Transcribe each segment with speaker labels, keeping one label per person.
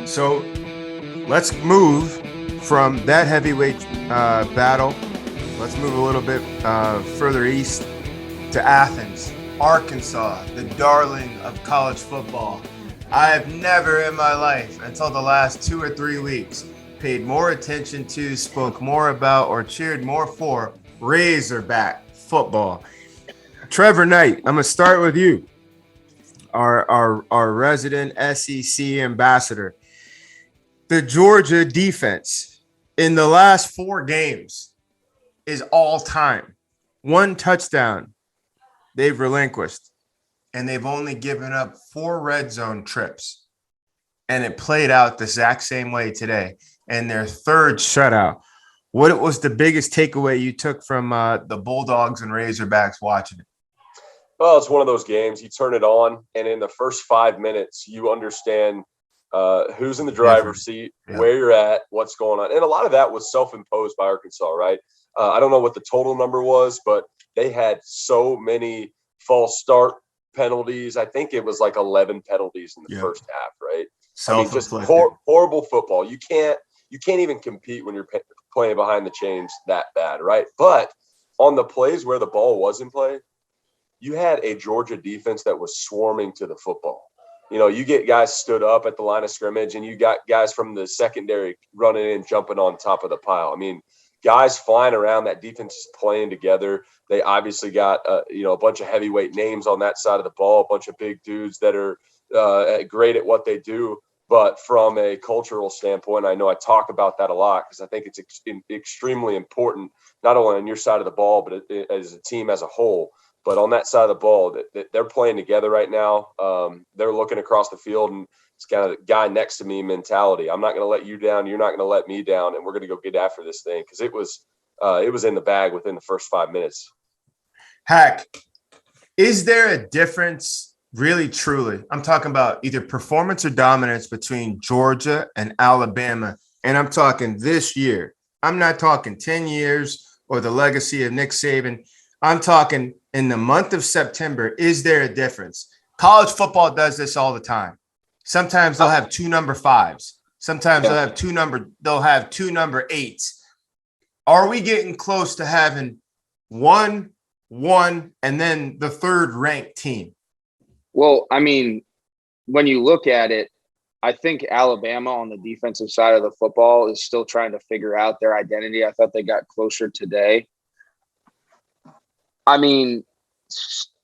Speaker 1: So let's move from that heavyweight battle. Let's move a little bit further east to Athens, Arkansas, the darling of college football. I have never in my life, until the last 2 or 3 weeks, paid more attention to, spoke more about, or cheered more for Razorback football. Trevor Knight, I'm going to start with you, our resident SEC ambassador. The Georgia defense in the last 4 games is all time. 1 touchdown they've relinquished, and they've only given up 4 red zone trips. And it played out the exact same way today in their 3rd shutout. What was the biggest takeaway you took from the Bulldogs and Razorbacks watching it?
Speaker 2: Well, it's one of those games. You turn it on, and in the first 5 minutes, you understand who's in the driver's seat, where you're at, what's going on. And a lot of that was self-imposed by Arkansas, right? I don't know what the total number was, but they had so many false start penalties. I think it was like 11 penalties in the first half, right? I mean, just horrible football. You can't even compete when you're playing behind the chains that bad, right? But on the plays where the ball was in play, you had a Georgia defense that was swarming to the football. You know, you get guys stood up at the line of scrimmage, and you got guys from the secondary running in, jumping on top of the pile. I mean, guys flying around. That defense is playing together. They obviously got, a bunch of heavyweight names on that side of the ball, a bunch of big dudes that are great at what they do. But from a cultural standpoint, I know I talk about that a lot because I think it's extremely important, not only on your side of the ball, but as a team as a whole. But on that side of the ball, that they're playing together right now. They're looking across the field, and it's kind of the guy next to me mentality. I'm not going to let you down. You're not going to let me down, and we're going to go get after this thing because it was in the bag within the first 5 minutes.
Speaker 1: Hack, is there a difference, really, truly? I'm talking about either performance or dominance between Georgia and Alabama, and I'm talking this year. I'm not talking 10 years or the legacy of Nick Saban. I'm talking in the month of September. Is there a difference? College football does this all the time. Sometimes they'll have 2 number 5s. Sometimes they'll have 2 number 8s. Are we getting close to having one, and then the 3rd ranked team?
Speaker 3: Well, I mean, when you look at it, I think Alabama on the defensive side of the football is still trying to figure out their identity. I thought they got closer today. I mean,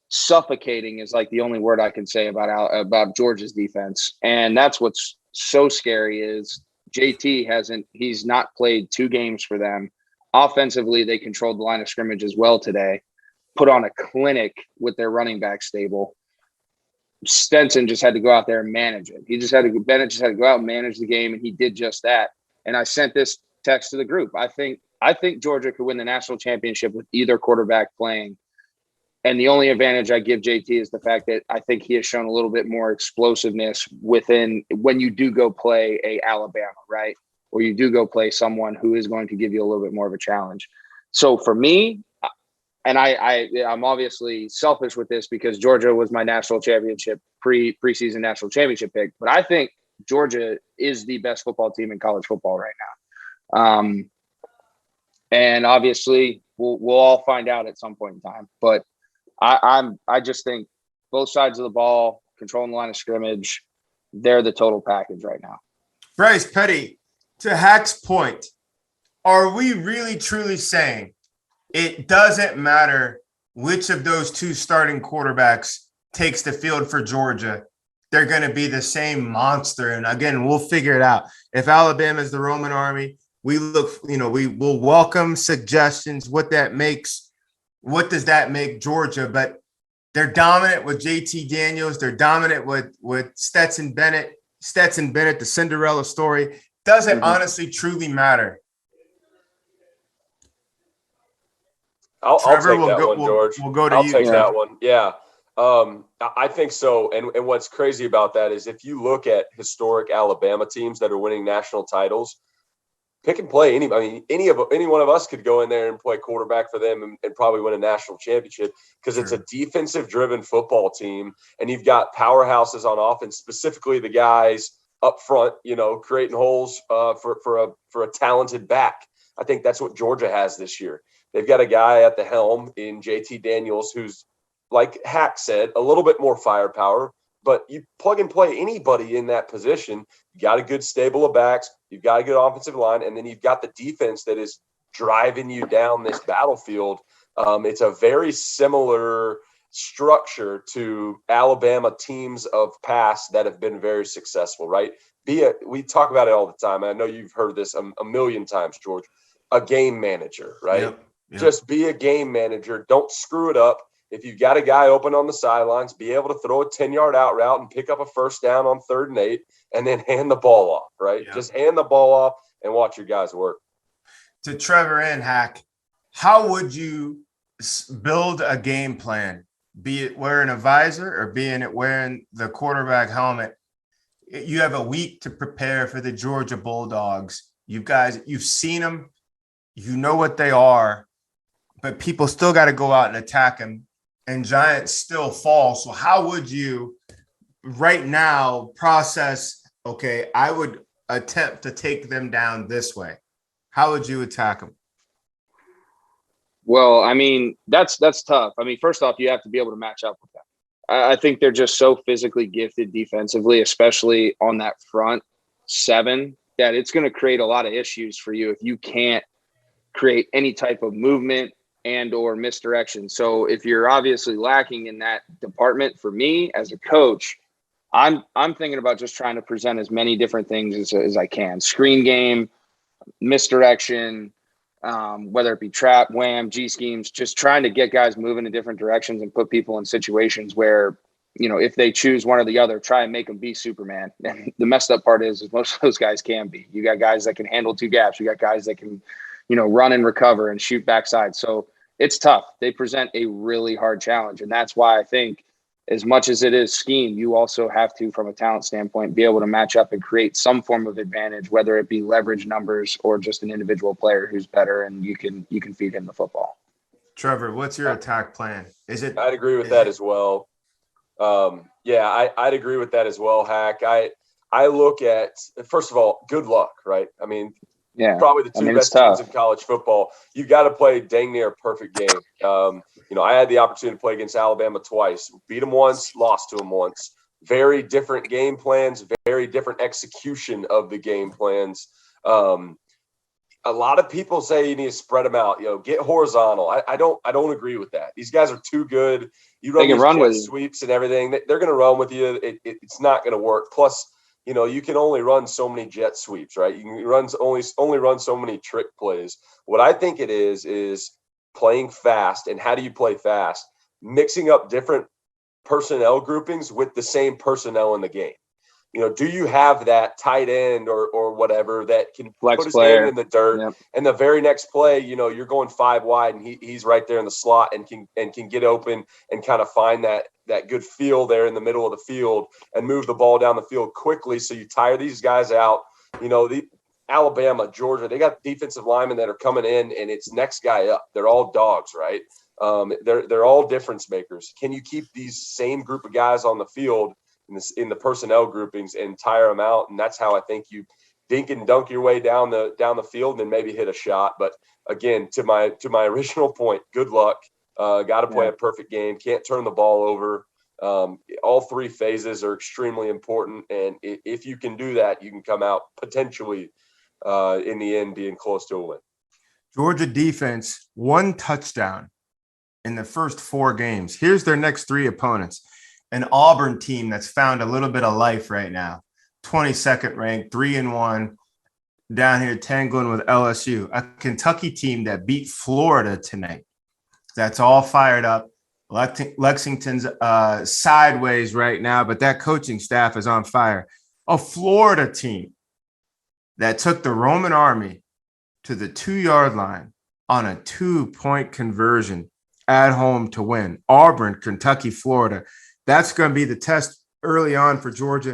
Speaker 3: suffocating is like the only word I can say about Georgia's defense. And that's what's so scary is he's not played 2 games for them. Offensively, they controlled the line of scrimmage as well today, put on a clinic with their running back stable. Stenson just had to go out there and manage it. Bennett just had to go out and manage the game, and he did just that. And I sent this text to the group. I think Georgia could win the national championship with either quarterback playing. And the only advantage I give JT is the fact that I think he has shown a little bit more explosiveness within when you do go play a Alabama, right? Or you do go play someone who is going to give you a little bit more of a challenge. So for me, and I'm obviously selfish with this because Georgia was my national championship preseason national championship pick, but I think Georgia is the best football team in college football right now. And obviously we'll all find out at some point in time, but I just think both sides of the ball, controlling the line of scrimmage, they're the total package right now.
Speaker 1: Bryce Petty, to Hack's point, are we really truly saying it doesn't matter which of those 2 starting quarterbacks takes the field for Georgia? They're going to be the same monster. And again, we'll figure it out. If Alabama is the Roman army, we will welcome suggestions. What does that make Georgia? But they're dominant with JT Daniels. They're dominant with Stetson Bennett, the Cinderella story. Doesn't honestly truly matter.
Speaker 2: I'll take that one, George.
Speaker 1: We'll go to
Speaker 2: I'll
Speaker 1: you.
Speaker 2: take that one. Yeah. I think so. And what's crazy about that is if you look at historic Alabama teams that are winning national titles, pick and play. Any one of us could go in there and play quarterback for them and probably win a national championship because it's a defensive-driven football team, and you've got powerhouses on offense, specifically the guys up front, creating holes for a talented back. I think that's what Georgia has this year. They've got a guy at the helm in JT Daniels who's, like Hack said, a little bit more firepower, but you plug and play anybody in that position. You got a good stable of backs, you've got a good offensive line, and then you've got the defense that is driving you down this battlefield. It's a very similar structure to Alabama teams of past that have been very successful, right? We talk about it all the time. I know you've heard this a million times, George. A game manager, right? Yep. Just be a game manager. Don't screw it up. If you've got a guy open on the sidelines, be able to throw a 10-yard out route and pick up a first down on 3rd and 8, and then hand the ball off, right? Yep. Just hand the ball off and watch your guys work.
Speaker 1: To Trevor and Hack, how would you build a game plan, be it wearing a visor or being it wearing the quarterback helmet? You have a week to prepare for the Georgia Bulldogs. You've seen them. You know what they are, but people still got to go out and attack them, and Giants still fall. So how would you right now process, okay, I would attempt to take them down this way? How would you attack them?
Speaker 3: Well, I mean, that's tough. I mean, first off, you have to be able to match up with them. I think they're just so physically gifted defensively, especially on that front 7, that it's going to create a lot of issues for you if you can't create any type of movement and or misdirection. So if you're obviously lacking in that department, for me as a coach, I'm thinking about just trying to present as many different things as I can. Screen game, misdirection, whether it be trap, wham, G schemes, just trying to get guys moving in different directions and put people in situations where, if they choose one or the other, try and make them be Superman. And the messed up part is most of those guys can be. You got guys that can handle 2 gaps. You got guys that can, run and recover and shoot backside. So it's tough. They present a really hard challenge. And that's why I think as much as it is scheme, you also have to, from a talent standpoint, be able to match up and create some form of advantage, whether it be leverage numbers or just an individual player who's better and you can feed him the football.
Speaker 1: Trevor, what's your attack plan?
Speaker 2: I'd agree with that as well. I'd agree with that as well, Hack. I look at, first of all, good luck, right? I mean, probably the two best teams in college football. You've got to play dang near a perfect game. I had the opportunity to play against Alabama twice, beat them once, lost to them once. Very different game plans, very different execution of the game plans. A lot of people say you need to spread them out, get horizontal. I don't agree with that. These guys are too good. You run these jet sweeps and everything. They're going to run with you. It's not going to work. Plus, you can only run so many jet sweeps, right? You can only run so many trick plays. What I think it is playing fast. And how do you play fast? Mixing up different personnel groupings with the same personnel in the game. Do you have that tight end or whatever that can
Speaker 3: flex
Speaker 2: put his
Speaker 3: player
Speaker 2: hand in the dirt? Yep. And the very next play, you're going 5 wide and he's right there in the slot and can get open and kind of find that good feel there in the middle of the field and move the ball down the field quickly. So you tire these guys out. The Alabama, Georgia, they got defensive linemen that are coming in and it's next guy up. They're all dogs, right? They're all difference makers. Can you keep these same group of guys on the field in the personnel groupings and tire them out? And that's how I think you dink and dunk your way down the field and then maybe hit a shot. But again, to my original point, good luck. Got to play a perfect game. Can't turn the ball over. All 3 phases are extremely important. And if you can do that, you can come out potentially in the end being close to a win.
Speaker 1: Georgia defense, 1 touchdown in the first 4 games. Here's their next 3 opponents. An Auburn team that's found a little bit of life right now. 22nd ranked, 3-1, down here tangling with LSU. A Kentucky team that beat Florida tonight. That's all fired up. Lexington's sideways right now, but that coaching staff is on fire. A Florida team that took the Roman Army to the 2-yard line on a 2-point conversion at home to win. Auburn, Kentucky, Florida. That's going to be the test early on for Georgia.